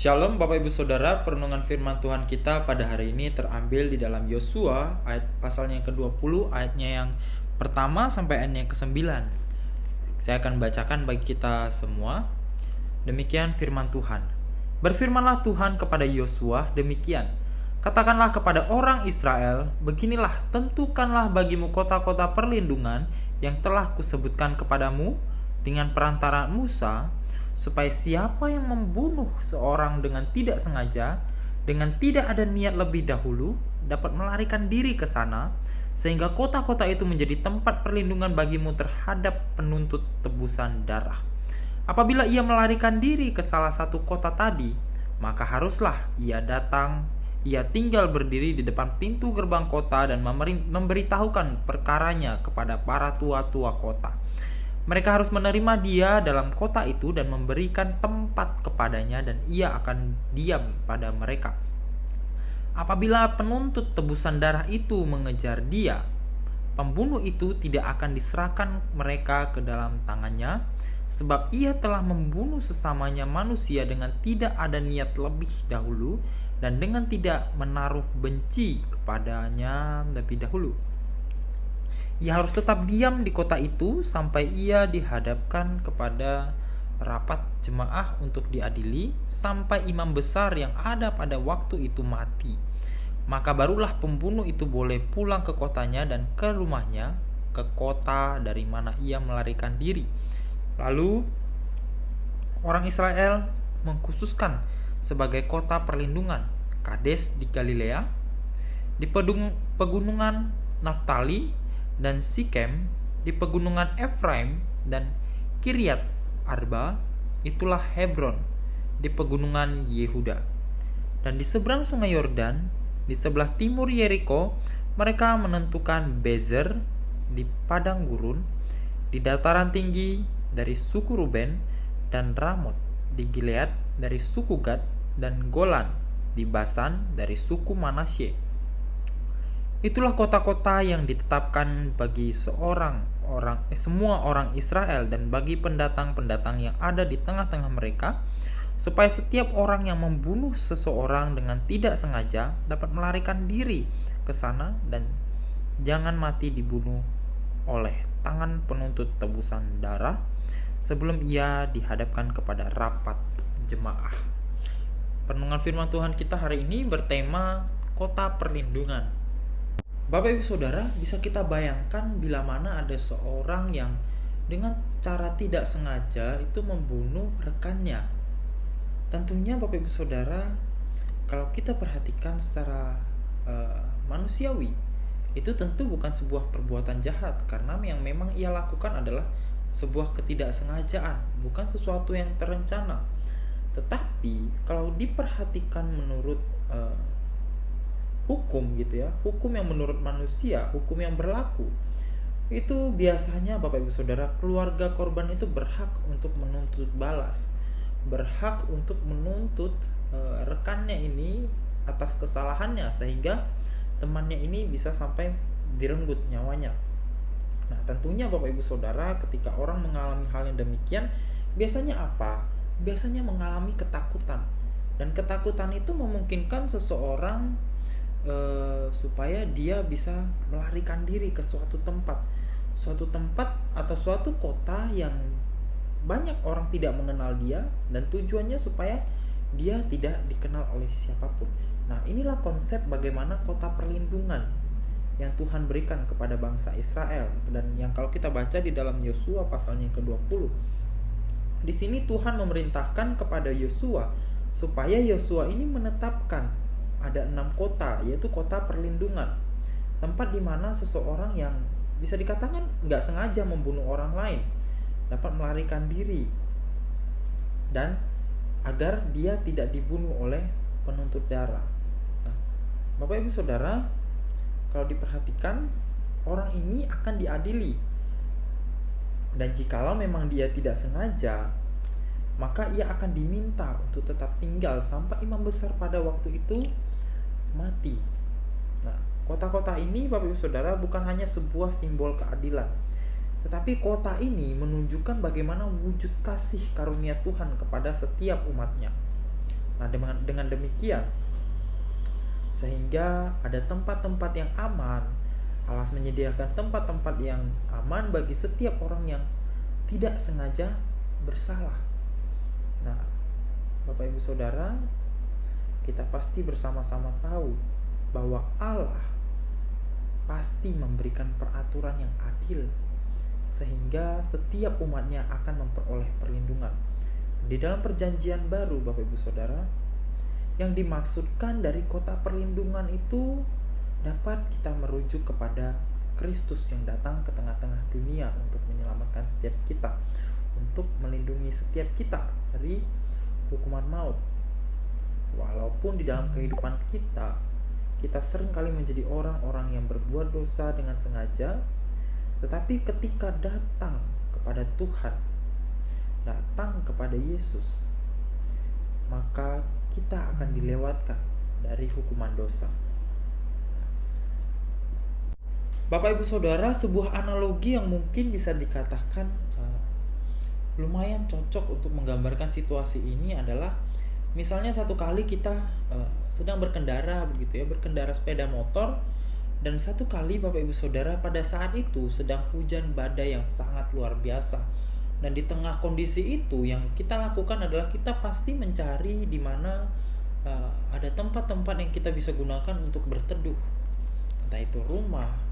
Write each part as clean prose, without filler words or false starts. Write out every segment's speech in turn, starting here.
Shalom Bapak Ibu Saudara, perenungan firman Tuhan kita pada hari ini terambil di dalam Yosua ayat pasalnya yang ke-20, ayatnya yang pertama sampai ayatnya yang ke-9. Saya akan bacakan bagi kita semua. Demikian firman Tuhan. Berfirmanlah Tuhan kepada Yosua demikian. Katakanlah kepada orang Israel, beginilah tentukanlah bagimu kota-kota perlindungan yang telah kusebutkan kepadamu dengan perantara Musa, supaya siapa yang membunuh seorang dengan tidak sengaja, dengan tidak ada niat lebih dahulu, dapat melarikan diri ke sana, sehingga kota-kota itu menjadi tempat perlindungan bagimu terhadap penuntut tebusan darah. Apabila ia melarikan diri ke salah satu kota tadi, maka haruslah ia tinggal berdiri di depan pintu gerbang kota dan memberitahukan perkaranya kepada para tua-tua kota. Mereka harus menerima dia dalam kota itu dan memberikan tempat kepadanya, dan ia akan diam pada mereka. Apabila penuntut tebusan darah itu mengejar dia, pembunuh itu tidak akan diserahkan mereka ke dalam tangannya, sebab ia telah membunuh sesamanya manusia dengan tidak ada niat lebih dahulu dan dengan tidak menaruh benci kepadanya lebih dahulu. Ia harus tetap diam di kota itu sampai ia dihadapkan kepada rapat jemaah untuk diadili, sampai imam besar yang ada pada waktu itu mati. Maka barulah pembunuh itu boleh pulang ke kotanya dan ke rumahnya, ke kota dari mana ia melarikan diri. Lalu orang Israel mengkhususkan sebagai kota perlindungan Kades di Galilea, di pegunungan Naftali, dan Sikem di pegunungan Efraim, dan Kiryat Arba, itulah Hebron di pegunungan Yehuda. Dan di seberang sungai Yordan, di sebelah timur Yeriko, mereka menentukan Bezer di padang gurun, di dataran tinggi dari suku Ruben, dan Ramot di Gilead dari suku Gad, dan Golan di Basan dari suku Manasye. Itulah kota-kota yang ditetapkan bagi semua orang Israel dan bagi pendatang-pendatang yang ada di tengah-tengah mereka, supaya setiap orang yang membunuh seseorang dengan tidak sengaja dapat melarikan diri ke sana dan jangan mati dibunuh oleh tangan penuntut tebusan darah sebelum ia dihadapkan kepada rapat jemaah. Perenungan firman Tuhan kita hari ini bertema kota perlindungan. Bapak Ibu Saudara, bisa kita bayangkan bila mana ada seorang yang dengan cara tidak sengaja itu membunuh rekannya. Tentunya Bapak Ibu Saudara, kalau kita perhatikan secara manusiawi, itu tentu bukan sebuah perbuatan jahat, karena yang memang ia lakukan adalah sebuah ketidaksengajaan, bukan sesuatu yang terencana. Tetapi kalau diperhatikan menurut hukum gitu ya, hukum yang menurut manusia, hukum yang berlaku, itu biasanya Bapak Ibu Saudara, keluarga korban itu berhak untuk menuntut balas, berhak untuk menuntut rekannya ini atas kesalahannya, sehingga temannya ini bisa sampai direnggut nyawanya. Nah, tentunya Bapak Ibu Saudara, ketika orang mengalami hal yang demikian, biasanya apa? Biasanya mengalami ketakutan, dan ketakutan itu memungkinkan seseorang supaya dia bisa melarikan diri ke suatu tempat atau suatu kota yang banyak orang tidak mengenal dia, dan tujuannya supaya dia tidak dikenal oleh siapapun. Nah, inilah konsep bagaimana kota perlindungan yang Tuhan berikan kepada bangsa Israel, dan yang kalau kita baca di dalam Yosua pasalnya yang ke-20, di sini Tuhan memerintahkan kepada Yosua supaya Yosua ini menetapkan ada 6 kota, yaitu kota perlindungan, tempat di mana seseorang yang bisa dikatakan nggak sengaja membunuh orang lain dapat melarikan diri, dan agar dia tidak dibunuh oleh penuntut darah. Nah, Bapak Ibu Saudara, kalau diperhatikan, orang ini akan diadili, dan jikalau memang dia tidak sengaja, maka ia akan diminta untuk tetap tinggal sampai imam besar pada waktu itu mati. Nah, kota-kota ini Bapak Ibu Saudara bukan hanya sebuah simbol keadilan, tetapi kota ini menunjukkan bagaimana wujud kasih karunia Tuhan kepada setiap umatnya. Nah, dengan demikian, sehingga ada tempat-tempat yang aman. Allah menyediakan tempat-tempat yang aman bagi setiap orang yang tidak sengaja bersalah. Nah, Bapak Ibu Saudara, kita pasti bersama-sama tahu bahwa Allah pasti memberikan peraturan yang adil, sehingga setiap umatnya akan memperoleh perlindungan. Di dalam perjanjian baru, Bapak Ibu Saudara, yang dimaksudkan dari kota perlindungan itu dapat kita merujuk kepada Kristus yang datang ke tengah-tengah dunia untuk menyelamatkan setiap kita, untuk melindungi setiap kita dari hukuman maut. Walaupun di dalam kehidupan kita sering kali menjadi orang-orang yang berbuat dosa dengan sengaja, tetapi ketika datang kepada Tuhan, datang kepada Yesus, maka kita akan dilewatkan dari hukuman dosa. Bapak Ibu Saudara, sebuah analogi yang mungkin bisa dikatakan lumayan cocok untuk menggambarkan situasi ini adalah misalnya satu kali kita sedang berkendara berkendara sepeda motor, dan satu kali Bapak Ibu Saudara pada saat itu sedang hujan badai yang sangat luar biasa. Dan di tengah kondisi itu yang kita lakukan adalah kita pasti mencari di mana ada tempat-tempat yang kita bisa gunakan untuk berteduh. Entah itu rumah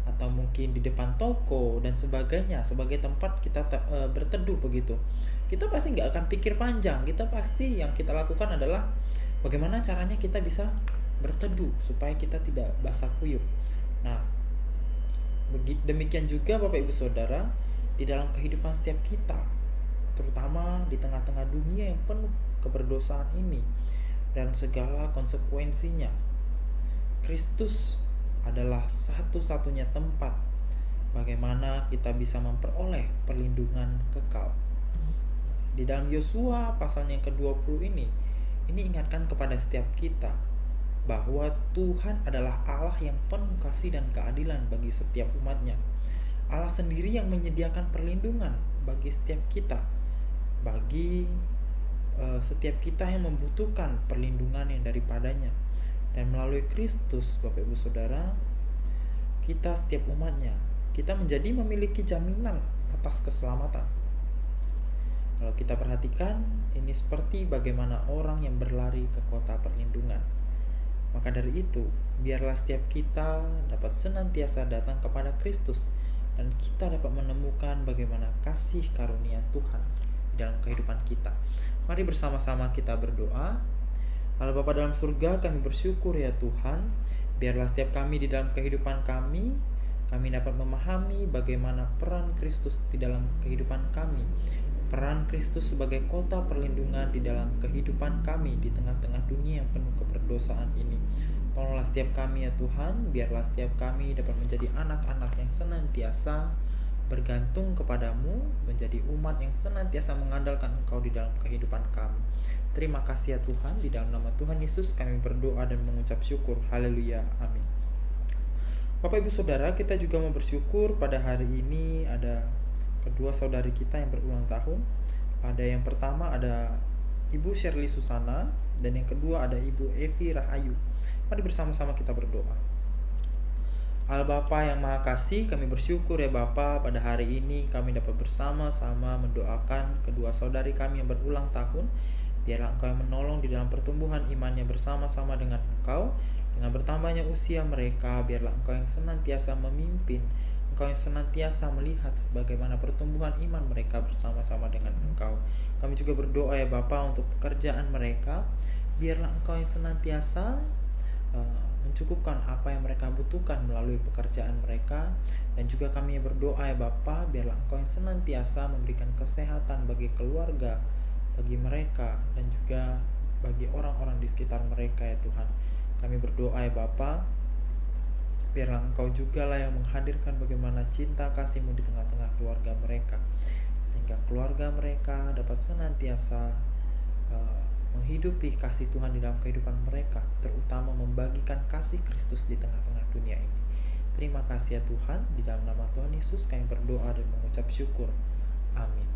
atau mungkin di depan toko dan sebagainya, sebagai tempat kita berteduh begitu. Kita pasti nggak akan pikir panjang, kita pasti yang kita lakukan adalah bagaimana caranya kita bisa berteduh supaya kita tidak basah kuyup. Nah, demikian juga Bapak Ibu Saudara, di dalam kehidupan setiap kita, terutama di tengah-tengah dunia yang penuh keberdosaan ini dan segala konsekuensinya, Kristus adalah satu-satunya tempat bagaimana kita bisa memperoleh perlindungan kekal. Di dalam Yosua pasalnya yang ke-20 ini ingatkan kepada setiap kita bahwa Tuhan adalah Allah yang penuh kasih dan keadilan bagi setiap umatnya. Allah sendiri yang menyediakan perlindungan bagi setiap kita, bagi setiap kita yang membutuhkan perlindungan yang daripadanya. Dan melalui Kristus, Bapak Ibu Saudara, kita setiap umatnya, kita menjadi memiliki jaminan atas keselamatan. Kalau kita perhatikan, ini seperti bagaimana orang yang berlari ke kota perlindungan. Maka dari itu, biarlah setiap kita dapat senantiasa datang kepada Kristus, dan kita dapat menemukan bagaimana kasih karunia Tuhan dalam kehidupan kita. Mari bersama-sama kita berdoa. Allah Bapa dalam surga, kami bersyukur ya Tuhan, biarlah setiap kami di dalam kehidupan kami dapat memahami bagaimana peran Kristus di dalam kehidupan kami, peran Kristus sebagai kota perlindungan di dalam kehidupan kami di tengah-tengah dunia yang penuh keberdosaan ini. Tolonglah setiap kami ya Tuhan, biarlah setiap kami dapat menjadi anak-anak yang senantiasa bergantung kepadamu, menjadi umat yang senantiasa mengandalkan Engkau di dalam kehidupan kami. Terima kasih ya Tuhan, di dalam nama Tuhan Yesus kami berdoa dan mengucap syukur. Haleluya, amin. Bapak Ibu Saudara, kita juga mau bersyukur pada hari ini ada kedua saudari kita yang berulang tahun. Ada yang pertama ada Ibu Shirley Susana, dan yang kedua ada Ibu Evi Rahayu. Mari bersama-sama kita berdoa. Allah Bapa yang Maha Kasih, kami bersyukur ya Bapa, pada hari ini kami dapat bersama-sama mendoakan kedua saudari kami yang berulang tahun. Biarlah Engkau yang menolong di dalam pertumbuhan imannya bersama-sama dengan Engkau. Dengan bertambahnya usia mereka, biarlah Engkau yang senantiasa memimpin, Engkau yang senantiasa melihat bagaimana pertumbuhan iman mereka bersama-sama dengan Engkau. Kami juga berdoa ya Bapa untuk pekerjaan mereka. Biarlah Engkau yang senantiasa mencukupkan apa yang mereka butuhkan melalui pekerjaan mereka. Dan juga kami berdoa ya Bapa, biarlah Engkau yang senantiasa memberikan kesehatan bagi keluarga, bagi mereka, dan juga bagi orang-orang di sekitar mereka ya Tuhan. Kami berdoa ya Bapa, biarlah Engkau juga lah yang menghadirkan bagaimana cinta kasih-Mu di tengah-tengah keluarga mereka, sehingga keluarga mereka dapat senantiasa menghidupi kasih Tuhan di dalam kehidupan mereka, terutama membagikan kasih Kristus di tengah-tengah dunia ini. Terima kasih ya Tuhan, di dalam nama Tuhan Yesus kami berdoa dan mengucap syukur. Amin.